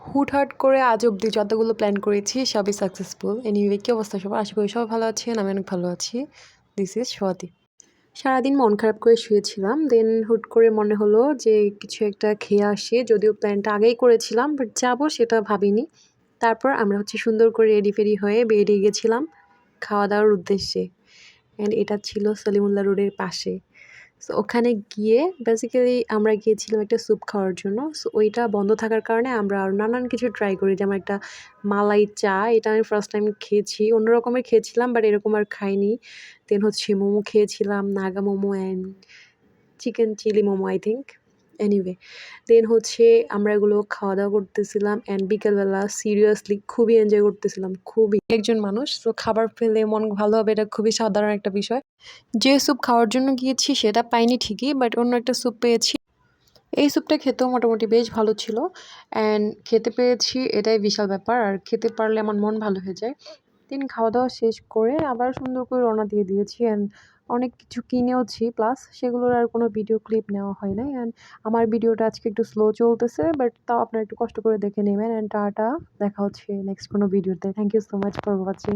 হুটহাট করে আজ অবধি যতগুলো প্ল্যান করেছি সবই সাকসেসফুল। এনিওয়ে কি অবস্থা সবার? আশা করি সবাই ভালো আছেন। আমি অনেক ভালো আছি। This is Swati. সারাদিন মন খারাপ করে শুয়েছিলাম। দেন হুট করে মনে হলো যে কিছু একটা খেয়ে আসি। যদিও প্ল্যানটা আগেই করেছিলাম বাট যাবো সেটা ভাবিনি। তারপর আমরা সুন্দর করে রেডি-ফেডি হয়ে বেরিয়ে গেছিলাম খাওয়া-দাওয়ার উদ্দেশ্যে। অ্যান্ড এটা ছিল সলিমুল্লাহ রোডের পাশে। সো ওখানে গিয়ে বেসিক্যালি আমরা গিয়েছিলাম একটা স্যুপ খাওয়ার জন্য। সো ওইটা বন্ধ থাকার কারণে আমরা আরও নানান কিছু ট্রাই করি। যেমন একটা মালাই চা, এটা আমি ফার্স্ট টাইম খেয়েছি। অন্য রকমের খেয়েছিলাম বাট এরকম আর খাইনি। দেন মোমো খেয়েছিলাম, Naga momo and chicken chilli momo I think. Anyway then আমরা এগুলো খাওয়া-দাওয়া করতেছিলাম অ্যান্ড বিকেলবেলা সিরিয়াসলি খুবই এনজয় করতেছিলাম, খুবই। একজন মানুষ সো খাবার পেলে মন ভালো হবে এটা খুবই সাধারণ একটা বিষয়। যে স্যুপ খাওয়ার জন্য গিয়েছি সেটা পাইনি ঠিকই বাট অন্য একটা স্যুপ পেয়েছি। এই স্যুপটা খেতেও মোটামুটি বেশ ভালো ছিল অ্যান্ড খেতে পেরেছি এটাই বিশাল ব্যাপার। আর খেতে পারলে আমার মন ভালো হয়ে যায়। দিন খাওয়া-দাওয়া শেষ করে আবার সুন্দর করে রওনা দিয়ে দিয়েছি অ্যান্ড অনেক কিছু কিনেওছি প্লাস সেগুলোর আর কোনো ভিডিও ক্লিপ নেওয়া হয় নাই। অ্যান্ড আমার ভিডিওটা আজকে একটু স্লো চলতেছে বাট তাও আপনারা একটু কষ্ট করে দেখে নেবেন অ্যান্ড টাটা। দেখা হচ্ছে নেক্সট কোনো ভিডিওতে। Thank you so much for watching.